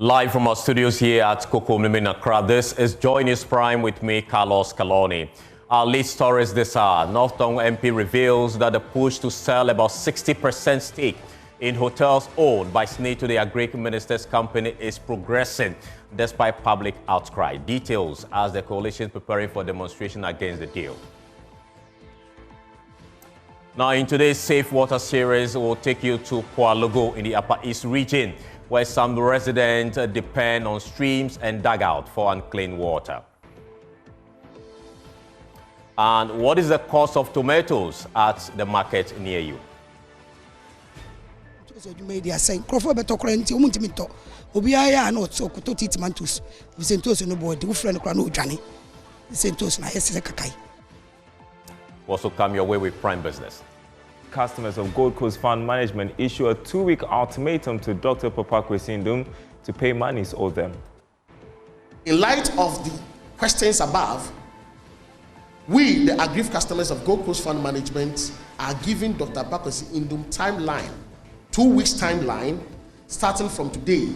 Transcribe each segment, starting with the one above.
Live from our studios here at Kokomlimi in Accra, this is Joy News Prime with me, Carlos Caloni. Our lead stories this hour. Northern MP reveals that the push to sell about 60% stake in hotels owned by SNIT to the Agric Minister's company is progressing despite public outcry. Details as the coalition is preparing for demonstration against the deal. Now, in today's Safe Water series, we'll take you to Poalogo in the Upper East region, where some residents depend on streams and dugout for unclean water. And what is the cost of tomatoes at the market near you? Also come your way with Prime Business. Customers of Gold Coast Fund Management issue a 2-week ultimatum to Dr. Papa Kwesi to pay monies owed them. In light of the questions above, we, the aggrieved customers of Gold Coast Fund Management, are giving Dr. Papa Kwesi timeline, 2 weeks timeline, starting from today,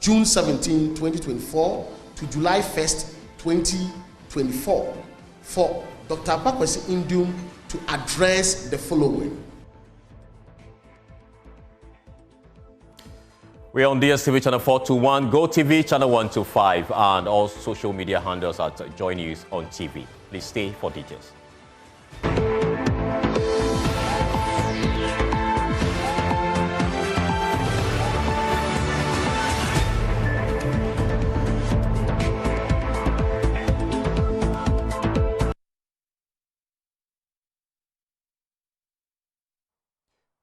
June 17, 2024, to July 1st, 2024, for Dr. Papa Kwesi to address the following. We're on DSTV channel 421, GoTV channel 125, and all social media handles at Joy News on TV. Please stay for details.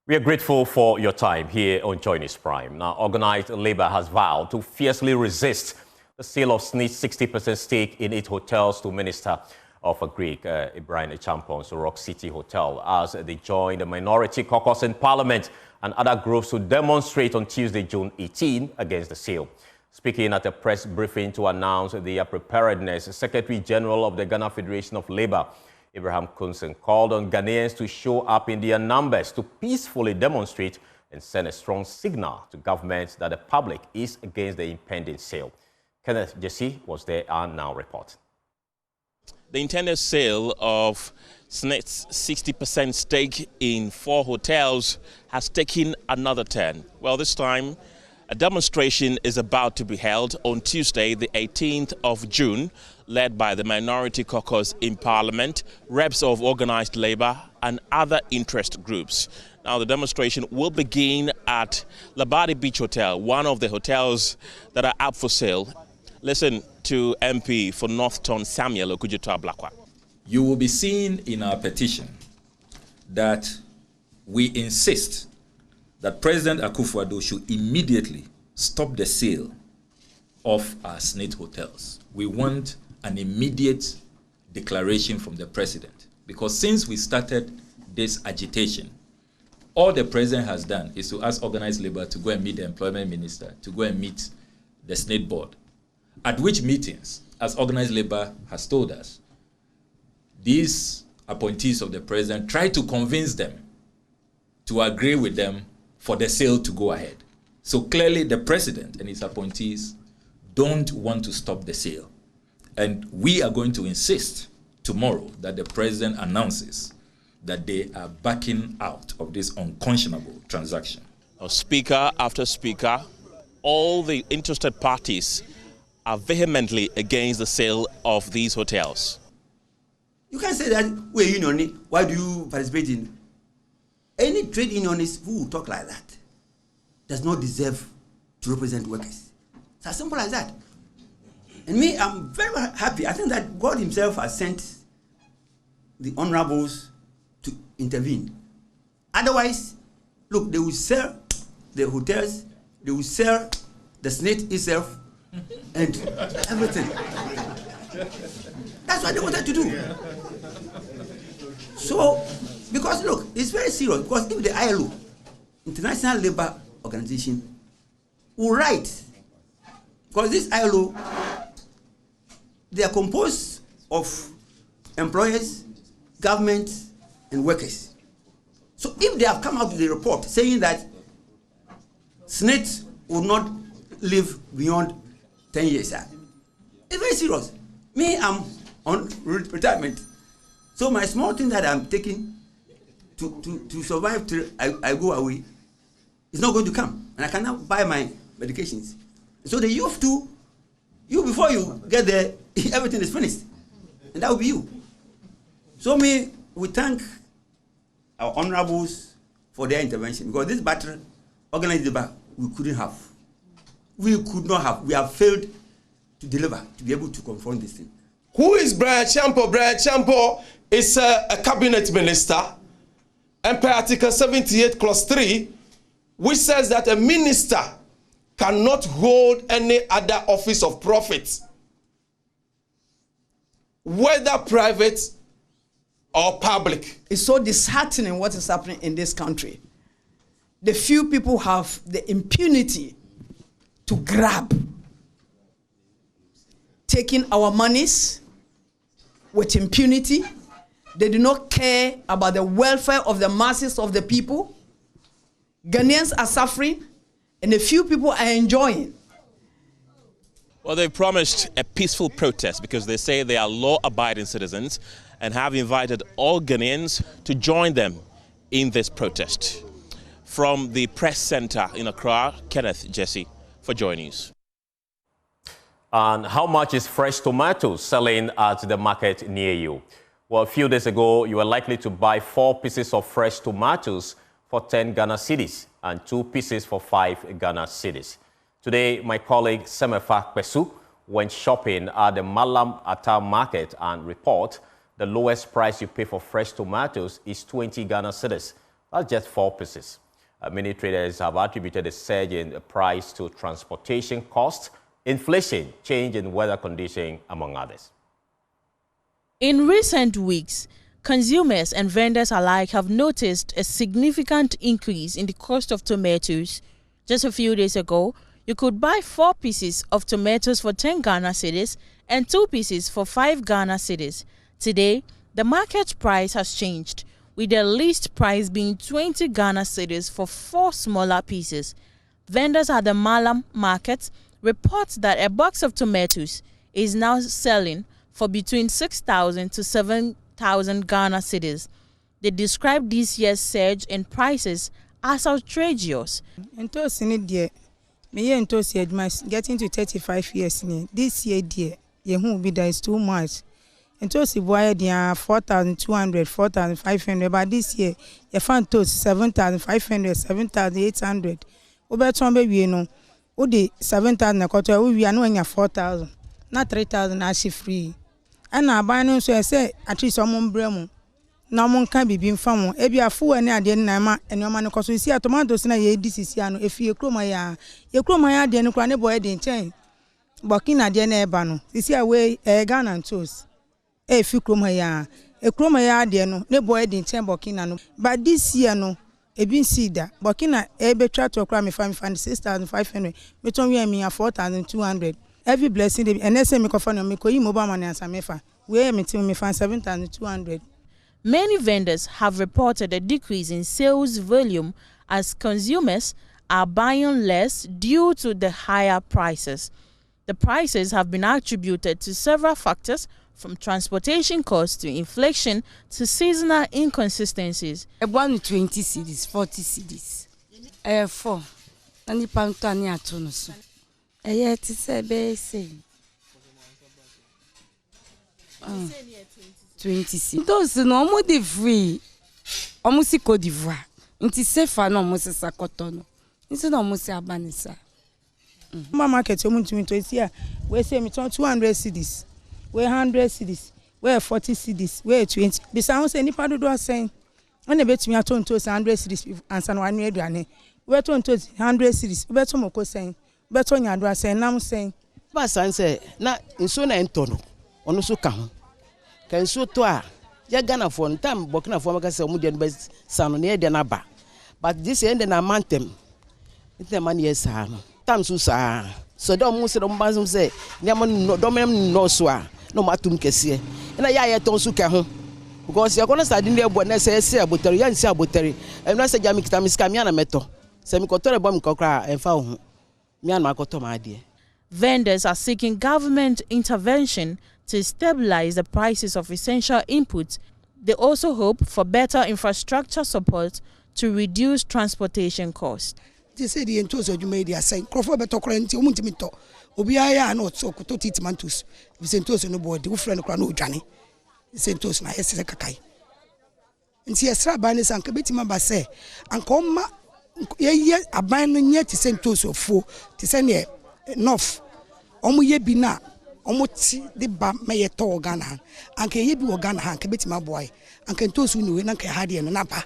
We are grateful for your time here on Joy News Prime. Now, organized labor has vowed to fiercely resist the sale of SNIT's 60% stake in its hotels to Minister of Agric, Ibrahim Champon's Rock City Hotel, as they join the minority caucus in Parliament and other groups to demonstrate on Tuesday, June 18, against the sale. Speaking at a press briefing to announce their preparedness, Secretary General of the Ghana Federation of Labour, Abraham Kunsen, called on Ghanaians to show up in their numbers to peacefully demonstrate and send a strong signal to government that the public is against the impending sale. Kenneth Jesse was there and now reports. The intended sale of SNIT's 60% stake in 4 hotels has taken another turn. Well, this time, a demonstration is about to be held on Tuesday, the 18th of June, led by the Minority Caucus in Parliament, reps of organized labor, and other interest groups. Now, the demonstration will begin at Labadi Beach Hotel, one of the hotels that are up for sale. Listen to MP for Northton Samuel Okudzeto Ablakwa. You will be seeing in our petition that we insist that President Akufo-Addo should immediately stop the sale of our SNIT hotels. We want an immediate declaration from the president, because since we started this agitation, all the president has done is to ask organized labor to go and meet the employment minister, to go and meet the SNIT board, at which meetings, as organized labor has told us, these appointees of the president try to convince them to agree with them for the sale to go ahead. So clearly the president and his appointees don't want to stop the sale. And we are going to insist tomorrow that the president announces that they are backing out of this unconscionable transaction. Speaker after speaker, all the interested parties are vehemently against the sale of these hotels. You can say that we're union. Why do you participate in? Any trade unionist who will talk like that does not deserve to represent workers. It's as simple as that. And me, I'm very happy. I think that God himself has sent the honorables to intervene. Otherwise, look, they will sell the hotels, they will sell the SNIT itself, and everything. That's what they wanted to do. So, because look, it's very serious. Because if the ILO, International Labour Organization, will write, because this ILO, they are composed of employers, government, and workers. So if they have come out with a report saying that SNIT will not live beyond 10 years. Sir. It's very serious. Me, I'm on retirement. So my small thing that I'm taking to survive till I go away is not going to come. And I cannot buy my medications. So the youth too, you before you get there, everything is finished. And that will be you. So we thank our honorables for their intervention, because this battle, organized the battle, we couldn't have. We could not have. We have failed to deliver, to be able to confront this thing. Who is Brian Champo? Brian Champo is a cabinet minister, and per Article 78, Clause 3, which says that a minister cannot hold any other office of profit, whether private or public. It's so disheartening what is happening in this country. The few people have the impunity to grab, taking our monies with impunity. They do not care about the welfare of the masses of the people. Ghanaians are suffering, and a few people are enjoying. Well, they promised a peaceful protest because they say they are law-abiding citizens and have invited all Ghanaians to join them in this protest. From the press center in Accra, Kenneth Jesse for Joy News. And how much is fresh tomatoes selling at the market near you? Well, a few days ago, you were likely to buy 4 pieces of fresh tomatoes for 10 Ghana cedis and 2 pieces for 5 Ghana cedis. Today, my colleague Semefa Pesu went shopping at the Bawumia market and report the lowest price you pay for fresh tomatoes is 20 Ghana cedis. That's just 4 pieces. Many traders have attributed the surge in the price to transportation costs, inflation, change in weather conditions, among others. In recent weeks, consumers and vendors alike have noticed a significant increase in the cost of tomatoes. Just a few days ago, you could buy 4 pieces of tomatoes for 10 Ghana cedis and 2 pieces for 5 Ghana cedis. Today, the market price has changed, with the least price being 20 Ghana cedis for 4 smaller pieces. Vendors at the Malam market report that a box of tomatoes is now selling for between 6,000 to 7,000 Ghana cedis. They describe this year's surge in prices as outrageous. Getting to 35 years this year, dear, that is too much. And to see why they are 4,200, 4,500, but this year you found to 7,500, 7,800. Over baby, you know, the 7,000 a quarter, we are knowing 4,000, not 3,000 actually free. And I buy no, so I say at least someone bremo. No one can be being found. If you are full and I didn't know, and your man, because we see a tomatoes in a this is yano. If you close my then cranny boy didn't change. Burkina Dene Bano, this year way a gun and toast. If you close my a chroma no, no boy didn't change Burkina. But this year no, a bin see that Burkina a better to cram if I'm 6,500, but only me 4,200. Every blessing, and let's say me confirm me koi mobile money and Samefa. Where me till me find 7,200. Many vendors have reported a decrease in sales volume as consumers are buying less due to the higher prices. The prices have been attributed to several factors, from transportation costs to inflation to seasonal inconsistencies. 120 cedis, 40 cedis. 4. Nani pantani atonusu. Ti se be say. 20 cedis. Those no mo de free. Omo si Côte d'Ivoire. Nti sefa no mo se sakotono. Nti no mo se abanisa. My market you want to here. We say me 200 cedis. We 100 cedis. We 40 cedis. We 20. Besides say nipa do saying when bet me aton to 100 cedis and san one aduane. We ton to 100 cedis. We bet mo ko saying. Bet on your saying nam saying. Ba san say na nso na ento no. Ono so ka ho. Kan so to a ya Ghana for time Burkina for maka say omu de be san no na de na ba. But this end na mantem. It man yes ha no. Tam so sa. So don't must don't say no don't no so no matum kese na ya ton so ka ho because you gonna start dey bo na say abotari ya nsi abotari e na say jami kita miska mi na meto say mi ko tore bo mi kokra e fa ho Me and my koto my idea. Vendors are seeking government intervention to stabilize the prices of essential inputs. They also hope for better infrastructure support to reduce transportation costs. They say the entos you made their saying, Crawford better current, you want me to Obiaya and also to Titimantus. If Sentos no boy, the friend of Crano Johnny. Sentos na yes kakai. And see a strap banners and Kabitima Basse and come ye abandon yet to Sentos or four to send ye enough. Omu ye bina, omu the bam may a tall gunner, and can ye be organa, Kabitima boy, and can toss you in Nanka Hardy and Napa,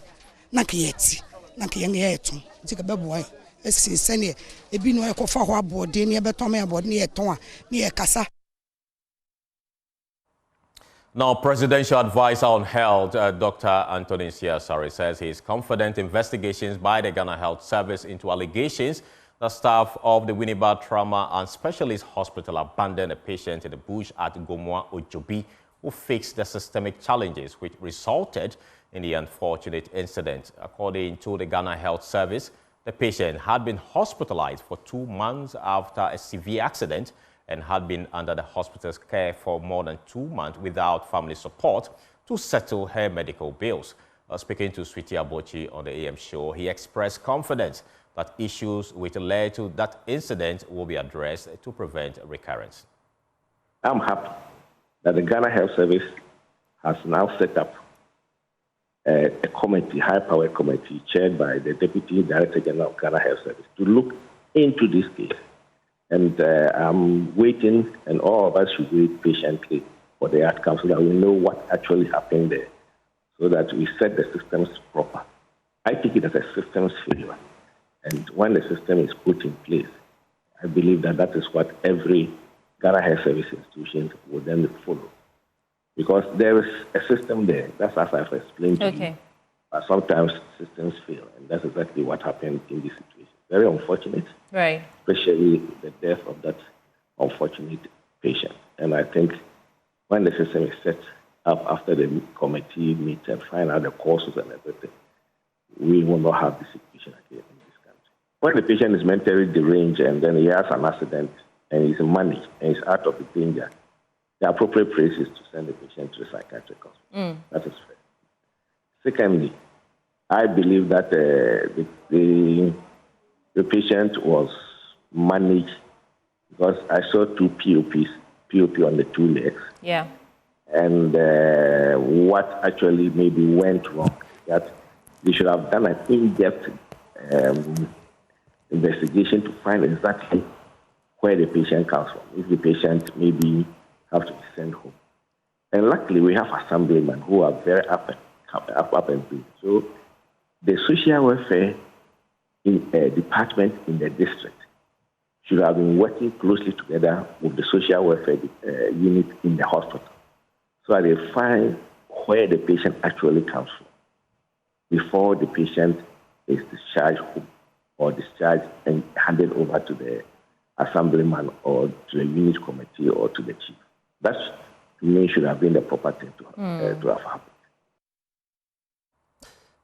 Naki yet, Naki young yeton, take a baboy. Send ye a bino a cofa board, near Betome aboard near Toma, near Casa. Now, Presidential Advisor on Health, Dr. Anthony Siasari, says he is confident investigations by the Ghana Health Service into allegations that staff of the Winneba Trauma and Specialist Hospital abandoned a patient in the bush at Gomwa Ojobi who fixed the systemic challenges which resulted in the unfortunate incident. According to the Ghana Health Service, the patient had been hospitalized for 2 months after a severe accident and had been under the hospital's care for more than 2 months without family support to settle her medical bills. Speaking to Sweetie Abochi on the AM show, he expressed confidence that issues which led to that incident will be addressed to prevent recurrence. I'm happy that the Ghana Health Service has now set up a committee, high-powered committee, chaired by the Deputy Director General of Ghana Health Service, to look into this case. And I'm waiting, and all of us should wait patiently for the outcome so that we know what actually happened there, so that we set the systems proper. I take it as a systems failure. And when the system is put in place, I believe that that is what every Ghana Health Service institution will then follow. Because there is a system there, that's as I've explained to you. But sometimes systems fail, and that's exactly what happened in this situation. Very unfortunate, right? Especially the death of that unfortunate patient. And I think when the system is set up after the committee meets and find out the causes and everything, we will not have this situation again in this country. When the patient is mentally deranged and then he has an accident and he's managed and he's out of the danger, the appropriate place is to send the patient to a psychiatric hospital. That is fair. Secondly, I believe that the patient was managed because I saw 2 POP on the 2 legs. Yeah. And what actually maybe went wrong, that they should have done an in-depth investigation to find exactly where the patient comes from, if the patient maybe have to be sent home. And luckily, we have assemblymen who are very up and doing. So the social welfare department in the district should have been working closely together with the social welfare unit in the hospital so that they find where the patient actually comes from before the patient is discharged home or discharged and handed over to the assemblyman or to the unit committee or to the chief. That, to me, should have been the proper thing to have happened.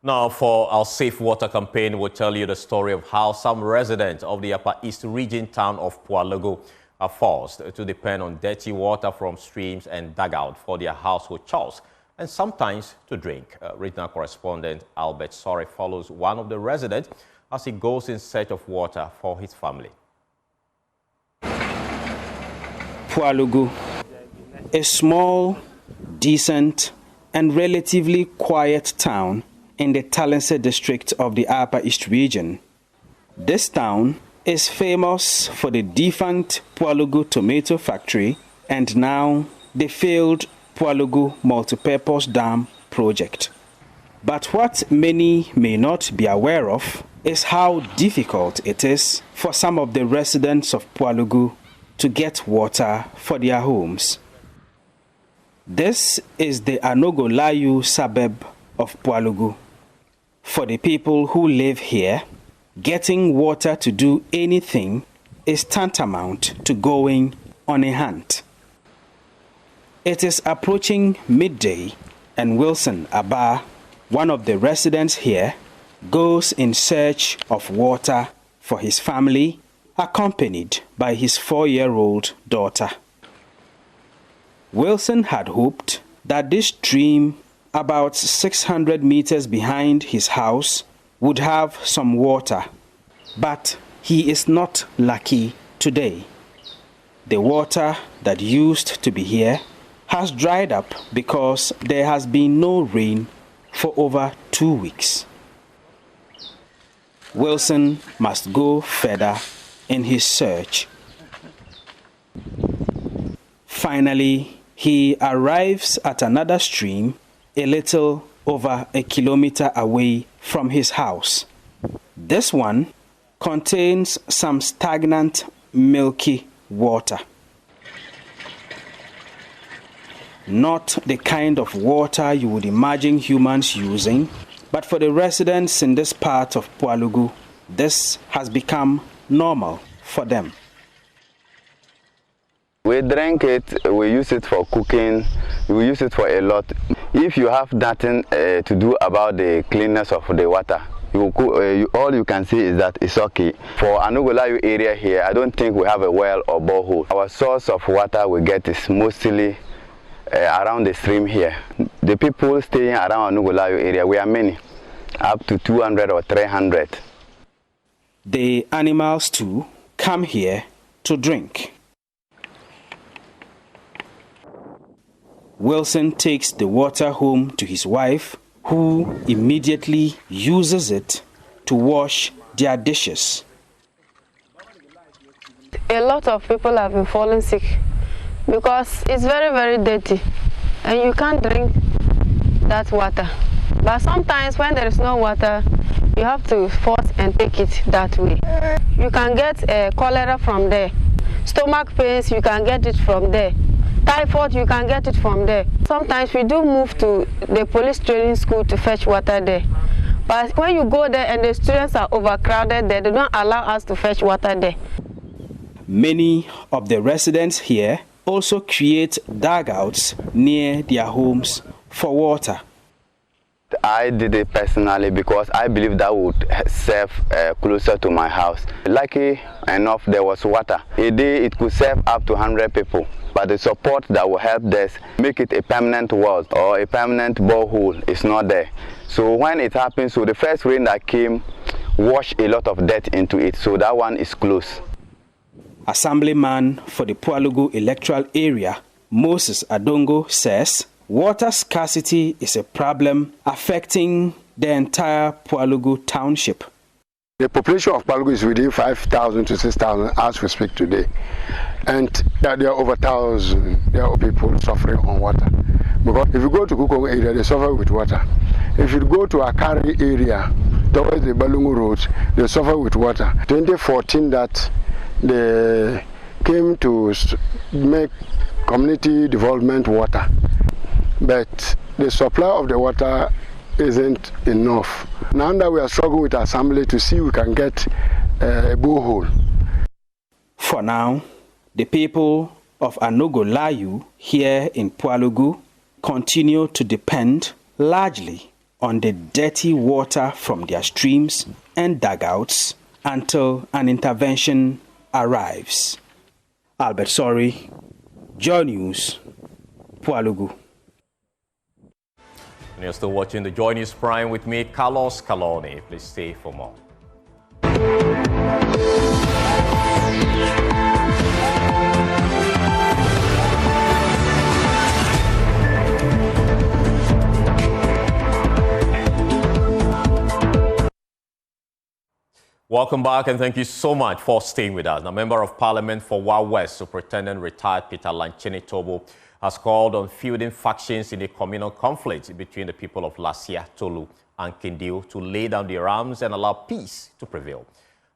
Now, for our Safe Water campaign, we'll tell you the story of how some residents of the Upper East region town of Pualogo are forced to depend on dirty water from streams and dugout for their household chores and sometimes to drink. Regional correspondent Albert Sore follows one of the residents as he goes in search of water for his family. Pualogo, a small, decent, and relatively quiet town in the Talense district of the Upper East region. This town is famous for the defunct Pualogo tomato factory and now the failed Pualogo multipurpose dam project. But what many may not be aware of is how difficult it is for some of the residents of Pualogo to get water for their homes. This is the Anogolayu suburb of Pualogo. For the people who live here, getting water to do anything is tantamount to going on a hunt. It is approaching midday, and Wilson Abba, one of the residents here, goes in search of water for his family accompanied by his 4-year-old daughter. Wilson had hoped that this stream, about 600 meters behind his house, would have some water, but he is not lucky today. The water that used to be here has dried up because there has been no rain for over 2 weeks. Wilson must go further in his search. Finally, he arrives at another stream a little over a kilometer away from his house. This one contains some stagnant, milky water. Not the kind of water you would imagine humans using, but for the residents in this part of Pualugu, this has become normal for them. We drink it, we use it for cooking, we use it for a lot. If you have nothing to do about the cleanness of the water, all you can see is that it's okay. For Anugolayu area here, I don't think we have a well or borehole. Our source of water we get is mostly around the stream here. The people staying around Anugolayu area, we are many, up to 200 or 300. The animals too come here to drink. Wilson takes the water home to his wife, who immediately uses it to wash their dishes. A lot of people have been falling sick because it's very, very dirty and you can't drink that water. But sometimes when there is no water, you have to force and take it that way. You can get cholera from there. Stomach pains, you can get it from there. Typhoid, you can get it from there. Sometimes we do move to the police training school to fetch water there. But when you go there and the students are overcrowded there, they don't allow us to fetch water there. Many of the residents here also create dugouts near their homes for water. I did it personally because I believe that would serve closer to my house. Lucky enough, there was water. A day it could serve up to 100 people. But the support that will help this make it a permanent well or a permanent borehole is not there. So when it happens, so the first rain that came washed a lot of dirt into it. So that one is closed. Assemblyman for the Pualugu electoral area, Moses Adongo, says water scarcity is a problem affecting the entire Pualugu township. The population of Pualugu is within 5,000 to 6,000 as we speak today. And there are over 1,000 people suffering on water. Because if you go to Kukong area, they suffer with water. If you go to Akari area, towards the Balungu road, they suffer with water. 2014 that they came to make community development water. But the supply of the water isn't enough. Now that we are struggling with assembly to see if we can get a borehole. For now, the people of Anugolayu here in Pualugu continue to depend largely on the dirty water from their streams and dugouts until an intervention arrives. Albert Sori, Joy News, Pualugu. And you're still watching the Joy News Prime with me, Carlos Calone. Please stay for more. Welcome back and thank you so much for staying with us. Now, Member of Parliament for Wa West, Superintendent retired Peter Lanchini Tobo, has called on fielding factions in the communal conflict between the people of Lasia, Tolu and Kindio to lay down their arms and allow peace to prevail.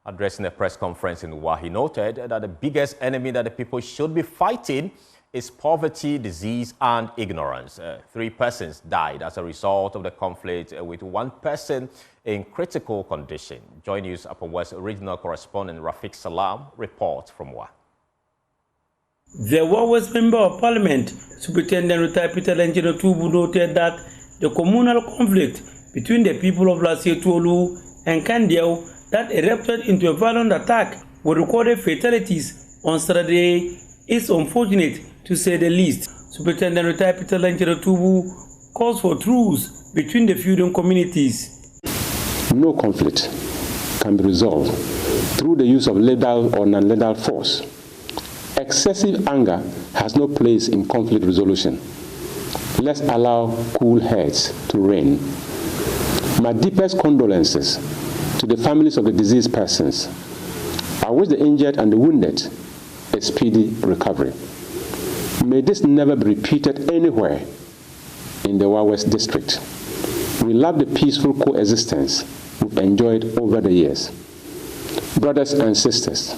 Addressing a press conference in Wa, he noted that the biggest enemy that the people should be fighting is poverty, disease, and ignorance. 3 persons died as a result of the conflict, with 1 person in critical condition. Joy News Upper West regional correspondent Rafiq Salam reports from Wa. The Wa West Member of Parliament, Superintendent retired Peter Lanchini Tobo, noted that the communal conflict between the people of Lasia, Tolu and Kandiao that erupted into a violent attack with recorded fatalities on Saturday is unfortunate, to say the least. Superintendent retired Peter Lenjero Tubu calls for truce between the feuding communities. No conflict can be resolved through the use of lethal or non-lethal force. Excessive anger has no place in conflict resolution. Let's allow cool heads to reign. My deepest condolences to the families of the deceased persons. I wish the injured and the wounded a speedy recovery. May this never be repeated anywhere in the West District. We love the peaceful coexistence we've enjoyed over the years. Brothers and sisters,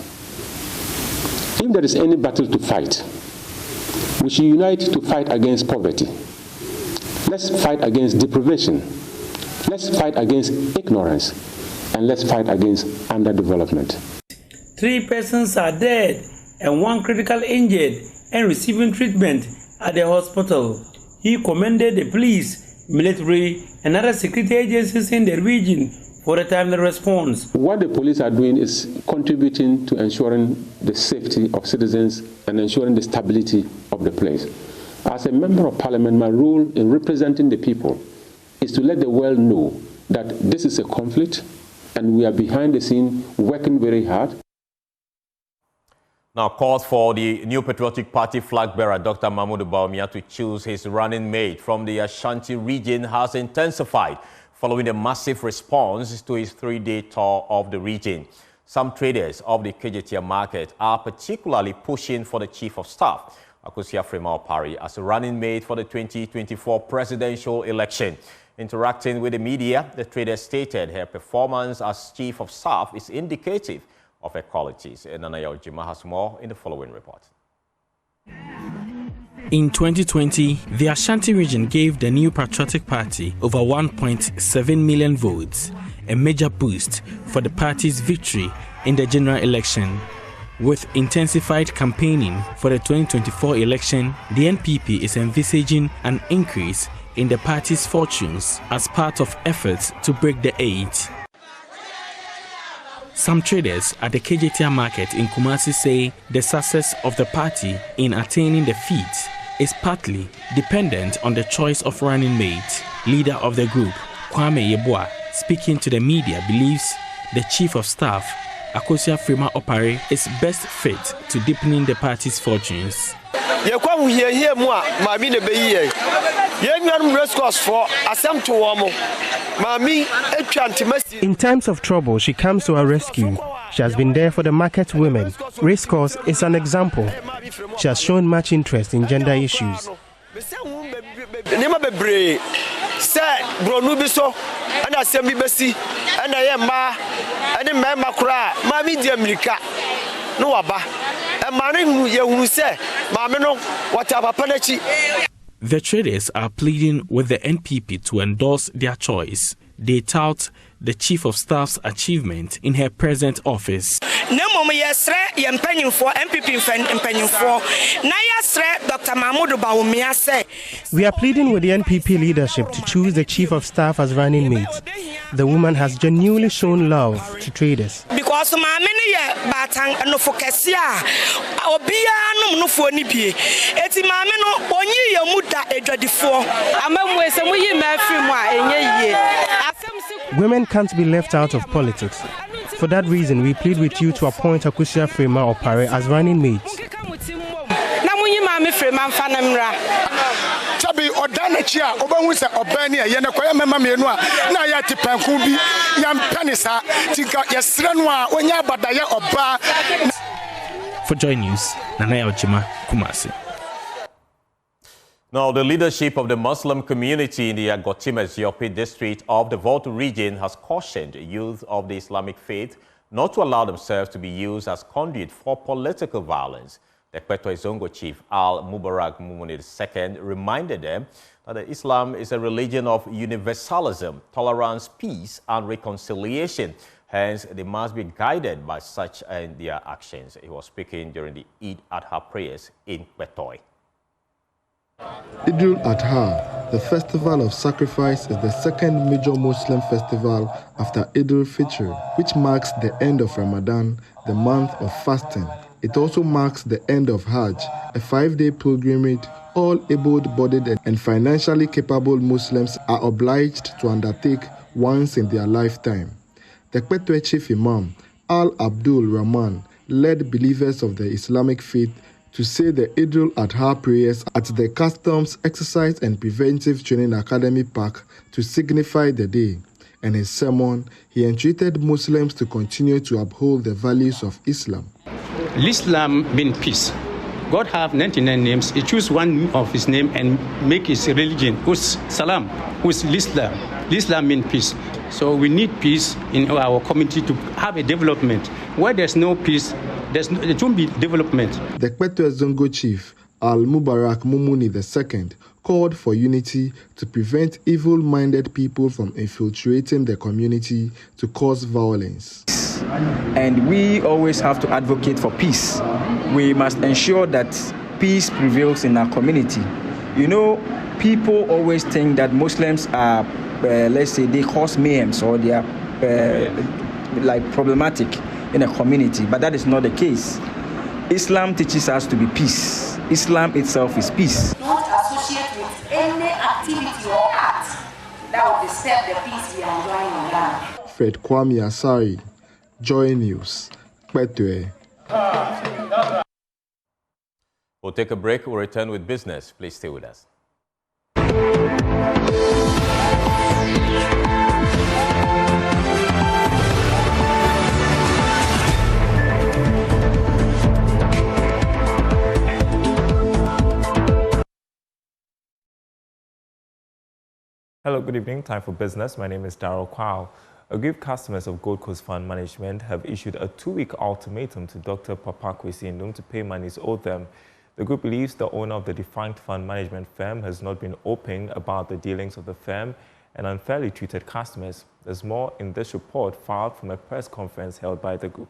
if there is any battle to fight, we should unite to fight against poverty. Let's fight against deprivation. Let's fight against ignorance. And let's fight against underdevelopment. 3 persons are dead and 1 critical injured and receiving treatment at the hospital. He commended the police, military, and other security agencies in the region for the timely response. What the police are doing is contributing to ensuring the safety of citizens and ensuring the stability of the place. As a member of parliament, my role in representing the people is to let the world know that this is a conflict and we are behind the scene working very hard. Now, calls for the New Patriotic Party flag bearer, Dr. Bawumia, to choose his running mate from the Ashanti region has intensified following the massive response to his 3-day tour of the region. Some traders of the KJT market are particularly pushing for the Chief of Staff, Akufo-Addo, as a running mate for the 2024 presidential election. Interacting with the media, the trader stated her performance as Chief of Staff is indicative of her qualities. Nanaya Ojima has more in the following report. In 2020, the Ashanti region gave the New Patriotic Party over 1.7 million votes, a major boost for the party's victory in the general election. With intensified campaigning for the 2024 election, the NPP is envisaging an increase in the party's fortunes as part of efforts to break the 8. Some traders at the KJT market in Kumasi say the success of the party in attaining the feat is partly dependent on the choice of running mate. Leader of the group, Kwame Yeboah, speaking to the media, believes the Chief of Staff, Akufo-Addo, is best fit to deepening the party's fortunes. In times of trouble, she comes to our rescue. She has been there for the market women. Racecourse is an example. She has shown much interest in gender issues. The traders are pleading with the NPP to endorse their choice. They tout the Chief of Staff's achievement in her present office. We are pleading with the NPP leadership to choose the Chief of Staff as running mate. The woman has genuinely shown love to traders. Because women can't be left out of politics. For that reason, we plead with you to appoint Akufo-Addo as running mate. For Joy News, Nanaya Ojima, Kumasi. Now, the leadership of the Muslim community in the Agotime-Eziope district of the Volta region has cautioned youth of the Islamic faith not to allow themselves to be used as conduit for political violence. The Kweto Zongo chief, Al-Mubarak Mumuni II, reminded them that Islam is a religion of universalism, tolerance, peace, and reconciliation. Hence, they must be guided by such in their actions. He was speaking during the Eid Adha prayers in Kweto. Eid-ul-Adha, the festival of sacrifice, is the second major Muslim festival after Eid al-Fitr, which marks the end of Ramadan, the month of fasting. It also marks the end of Hajj, a 5-day pilgrimage all able-bodied and financially capable Muslims are obliged to undertake once in their lifetime. The Kwetwe Chief Imam, Al-Abdul Rahman, led believers of the Islamic faith to say the Eid al-Adha prayers at the Customs Exercise and Preventive Training Academy Park to signify the day. In his sermon, he entreated Muslims to continue to uphold the values of Islam. Islam means peace. God have 99 names. He choose one of his name and make his religion, who's Salam, who's Islam. Islam means peace. So we need peace in our community to have a development. Where there's no peace, there won't be development. The Kwetwe Zongo chief, Al-Mubarak Mumuni II, called for unity to prevent evil-minded people from infiltrating the community to cause violence. And we always have to advocate for peace. We must ensure that peace prevails in our community. You know, people always think that Muslims are, let's say, they cause mayhem or they are like problematic in a community, but that is not the case. Islam teaches us to be peace. Islam itself is peace. Don't associate with any activity or act that will disturb the peace we are enjoying in Ghana. Fred Kwame Asari, Joy News, Kwetwe. We'll take a break. We'll return with business. Please stay with us. Hello, good evening. Time for business. My name is Darryl Kwao. Aggrieved customers of Gold Coast Fund Management have issued a 2-week ultimatum to Dr. Papa Kwesi Ndum to pay monies owed them. The group believes the owner of the defunct fund management firm has not been open about the dealings of the firm and unfairly treated customers. There's more in this report filed from a press conference held by the group.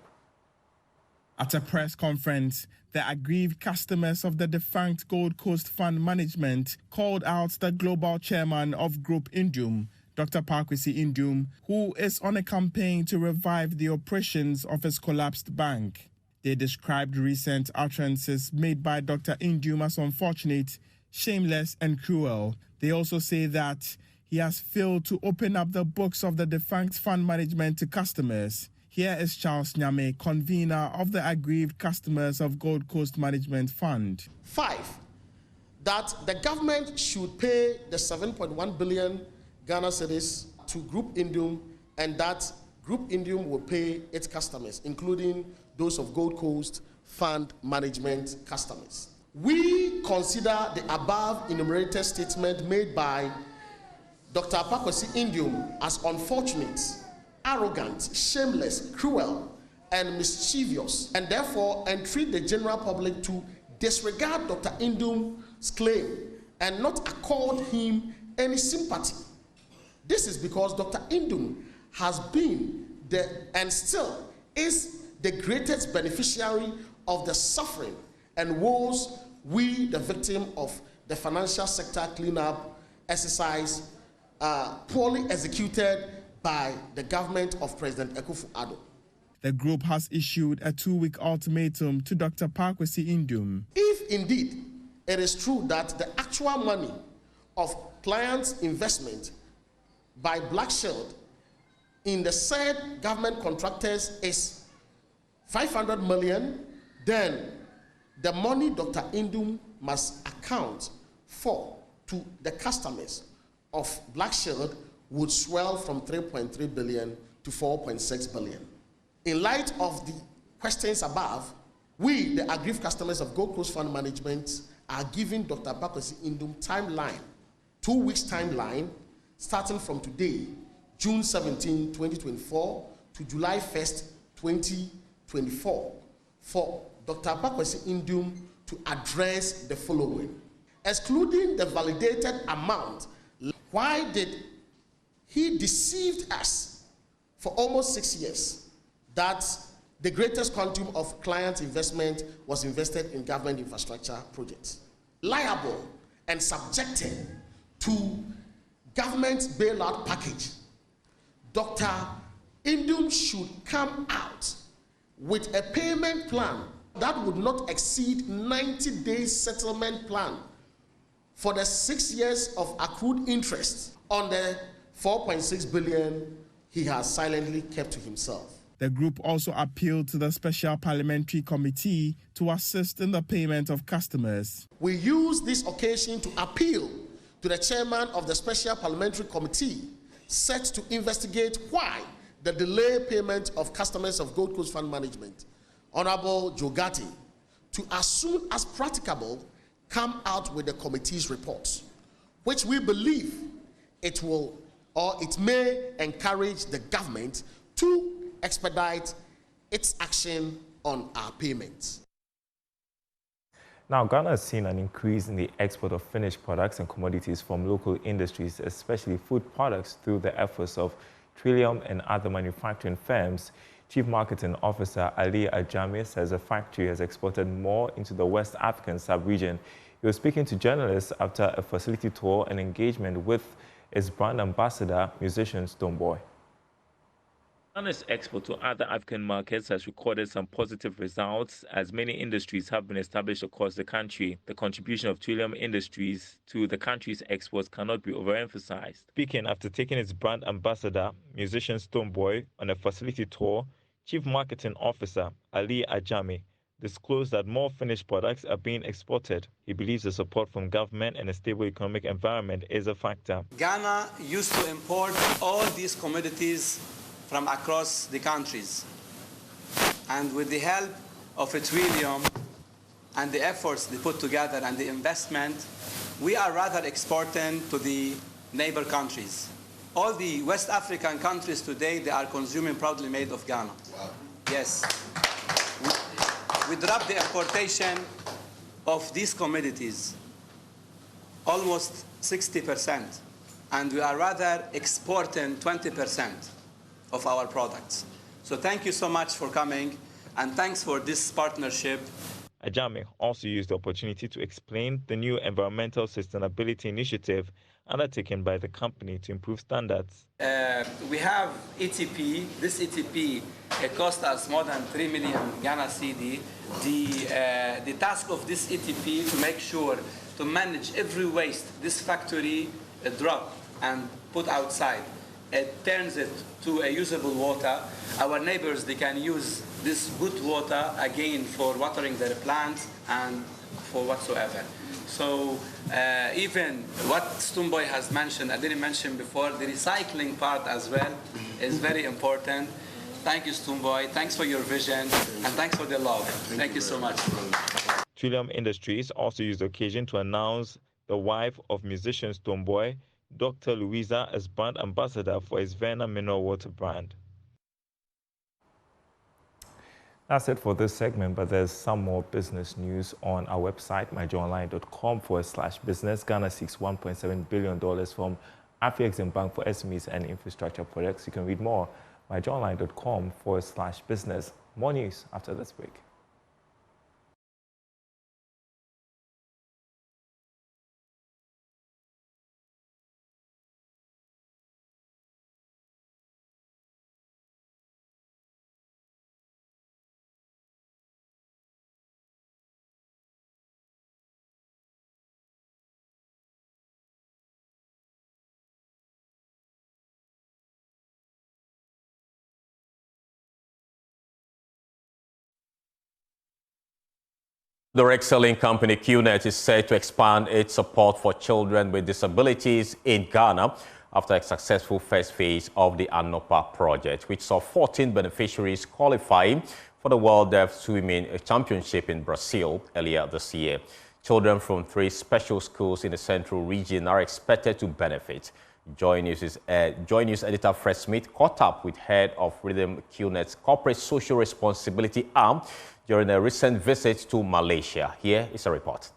At a press conference, the aggrieved customers of the defunct Gold Coast Fund Management called out the global chairman of Group Indum, Dr. Kwesi Ndum, who is on a campaign to revive the operations of his collapsed bank. They described recent utterances made by Dr. Ndum as unfortunate, shameless, and cruel. They also say that he has failed to open up the books of the defunct fund management to customers. Here is Charles Nyame, convener of the aggrieved customers of Gold Coast Management Fund. 5, that the government should pay the 7.1 billion Ghana cedis to Group Indum, and that Group Indum will pay its customers, including those of Gold Coast Fund Management customers. We consider the above enumerated statement made by Dr. Kwesi Ndum as unfortunate, arrogant, shameless, cruel, and mischievous, and therefore entreat the general public to disregard Dr. Ndum's claim and not accord him any sympathy. This is because Dr. Ndum has been and still is the greatest beneficiary of the suffering and woes we, the victim of the financial sector cleanup exercise, poorly executed by the government of President Akufo-Addo. The group has issued a 2-week ultimatum to Dr. Kwesi Ndum. If indeed it is true that the actual money of clients' investment by Black Shield in the said government contractors is 500 million, then the money Dr. Ndum must account for to the customers of Black Shield would swell from 3.3 billion to 4.6 billion. In light of the questions above, we, the aggrieved customers of Gold Coast Fund Management, are giving Dr. Kwesi Ndum timeline, 2 weeks timeline, starting from today, June 17, 2024 to July 1st, 2024, for Dr. Kwesi Ndum to address the following. Excluding the validated amount, why did he deceive us for almost 6 years that the greatest quantum of client investment was invested in government infrastructure projects? Liable and subjected to government bailout package, Dr. Indum should come out with a payment plan that would not exceed 90 days settlement plan for the 6 years of accrued interest on the 4.6 billion he has silently kept to himself. The group also appealed to the Special Parliamentary Committee to assist in the payment of customers. We use this occasion to appeal to the chairman of the Special Parliamentary Committee set to investigate why the delayed payment of customers of Gold Coast Fund Management, Honorable Jogati, to as soon as practicable come out with the committee's report, which we believe it will or it may encourage the government to expedite its action on our payments. Now, Ghana has seen an increase in the export of finished products and commodities from local industries, especially food products, through the efforts of Trillium and other manufacturing firms. Chief Marketing Officer Ali Ajami says the factory has exported more into the West African sub-region. He was speaking to journalists after a facility tour and engagement with its brand ambassador, musician Stonebwoy. Ghana's export to other African markets has recorded some positive results as many industries have been established across the country. The contribution of Trillium Industries to the country's exports cannot be overemphasized. Speaking after taking its brand ambassador, musician Stonebwoy, on a facility tour, Chief Marketing Officer Ali Ajami disclosed that more finished products are being exported. He believes the support from government and a stable economic environment is a factor. Ghana used to import all these commodities from across the countries. And with the help of Trillium and the efforts they put together and the investment, we are rather exporting to the neighbor countries. All the West African countries today, they are consuming proudly made of Ghana. Wow. Yes. We dropped the importation of these commodities almost 60%, and we are rather exporting 20% of our products. So thank you so much for coming, and thanks for this partnership. Ajami also used the opportunity to explain the new environmental sustainability initiative undertaken by the company to improve standards. We have ETP. This ETP, it cost us more than 3 million Ghana CD. The task of this ETP to make sure to manage every waste this factory drop and put outside. It turns it to a usable water. Our neighbors, they can use this good water again for watering their plants and for whatsoever. So even what Stonebwoy has mentioned, I didn't mention before, the recycling part as well is very important. Thank you, Stonebwoy. Thanks for your vision and thanks for the love. Thank you so much. Trillium Industries also used the occasion to announce the wife of musician Stonebwoy, Dr. Louisa, as brand ambassador for his Verna mineral water brand. That's it for this segment, but there's some more business news on our website, myjoyonline.com/business. Ghana seeks $1.7 billion from Afrexim Bank for SMEs and infrastructure projects. You can read more at myjoyonline.com/business. More news after this break. The reg-selling company QNet is set to expand its support for children with disabilities in Ghana after a successful first phase of the ANOPA project, which saw 14 beneficiaries qualifying for the World Deaf Swimming Championship in Brazil earlier this year. Children from 3 special schools in the central region are expected to benefit. Joy News editor Fred Smith caught up with head of Rhythm QNet's corporate social responsibility arm during a recent visit to Malaysia. Here is a report.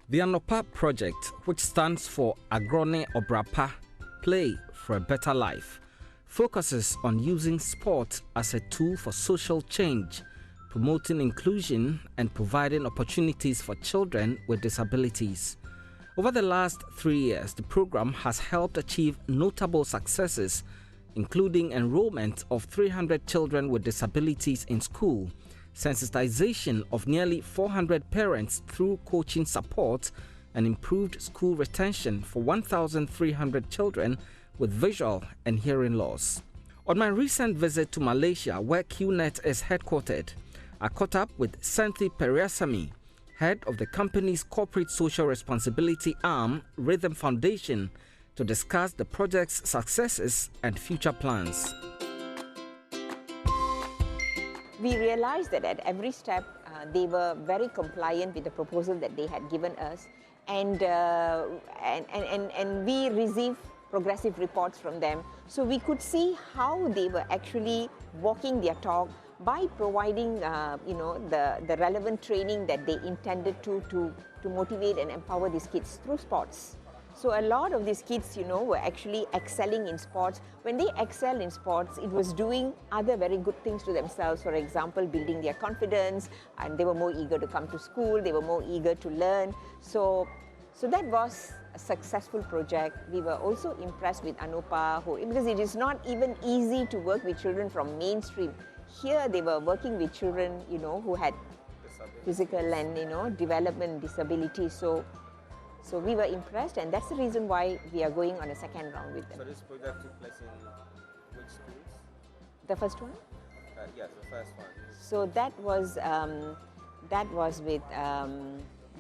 The ANOPA project, which stands for Agrone Obrapa, Play for a Better Life, focuses on using sport as a tool for social change promoting inclusion and providing opportunities for children with disabilities. Over the last 3 years, the program has helped achieve notable successes, including enrollment of 300 children with disabilities in school, sensitization of nearly 400 parents through coaching support, and improved school retention for 1,300 children with visual and hearing loss. On my recent visit to Malaysia, where QNet is headquartered, I caught up with Santi Periasamy, head of the company's corporate social responsibility arm, Rhythm Foundation, to discuss the project's successes and future plans. We realized that at every step, they were very compliant with the proposal that they had given us, and we received progressive reports from them. So we could see how they were actually walking their talk by providing, the relevant training that they intended to motivate and empower these kids through sports. So a lot of these kids, were actually excelling in sports. When they excel in sports, it was doing other very good things to themselves. For example, building their confidence, and they were more eager to come to school. They were more eager to learn. So that was a successful project. We were also impressed with Anupa, because it is not even easy to work with children from mainstream. Here they were working with children, who had physical and, development disabilities. So we were impressed, and that's the reason why we are going on a second round with them. So this project took place in which schools? The first one? Yes, the first one. So that was with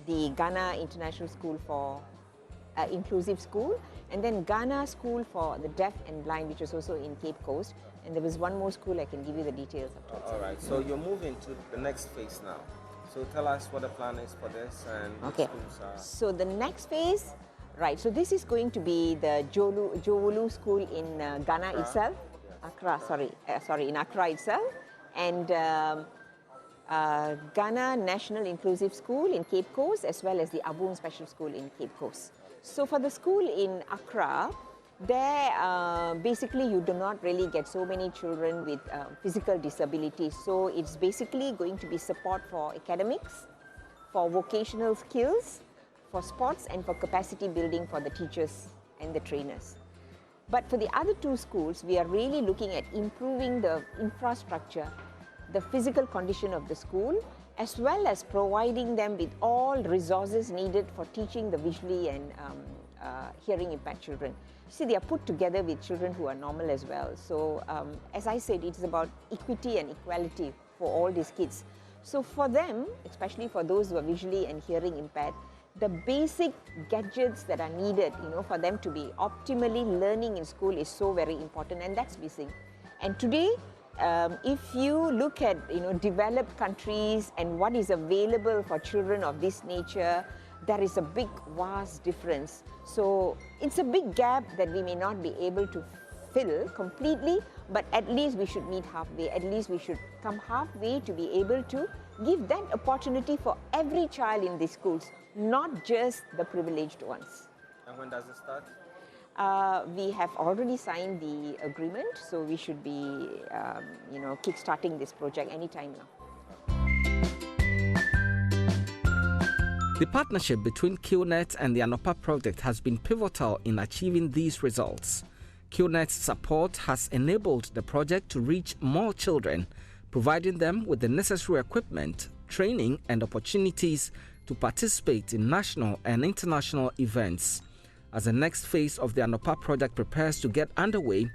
the Ghana International School for Inclusive School, and then Ghana School for the Deaf and Blind, which was also in Cape Coast, and there was one more school. I can give you the details of. All right, so you're moving to the next phase now. So tell us what the plan is for this and which schools are. So the next phase, right, so this is going to be the Jowulu School in Ghana itself, yes. In Accra itself, and Ghana National Inclusive School in Cape Coast, as well as the Aboom Special School in Cape Coast. So for the school in Accra, there basically you do not really get so many children with physical disabilities. So it's basically going to be support for academics, for vocational skills, for sports, and for capacity building for the teachers and the trainers. But for the other two schools, we are really looking at improving the infrastructure, the physical condition of the school, as well as providing them with all resources needed for teaching the visually and hearing impaired children. See, they are put together with children who are normal as well. So as I said, it's about equity and equality for all these kids. So for them, especially for those who are visually and hearing impaired, the basic gadgets that are needed, for them to be optimally learning in school is so very important, and that's missing. And today, if you look at developed countries and what is available for children of this nature, there is a big, vast difference. So it's a big gap that we may not be able to fill completely, but at least we should meet halfway. At least we should come halfway to be able to give that opportunity for every child in these schools, not just the privileged ones. And when does it start? We have already signed the agreement, so we should be, kick-starting this project anytime now. The partnership between QNet and the Anopa project has been pivotal in achieving these results. QNet's support has enabled the project to reach more children, providing them with the necessary equipment, training, and opportunities to participate in national and international events. As the next phase of the Anopa project prepares to get underway,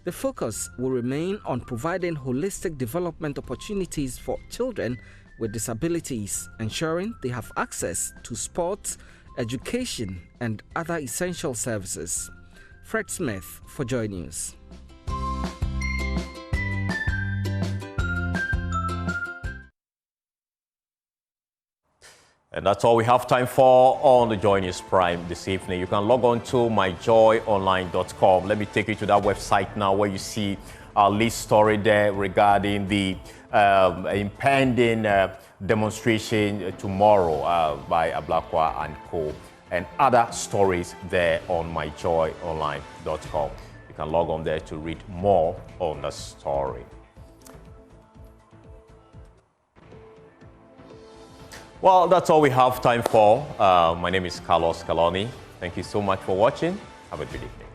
the focus will remain on providing holistic development opportunities for children with disabilities, ensuring they have access to sports, education, and other essential services. Fred Smith for Joy News. And that's all we have time for on the Joy News Prime this evening. You can log on to myjoyonline.com. Let me take you to that website now, where you see our lead story there regarding the impending demonstration tomorrow by Ablakwa and Co. and other stories there on myjoyonline.com. You can log on there to read more on the story. Well, that's all we have time for. My name is Carlos Caloni. Thank you so much for watching. Have a good evening.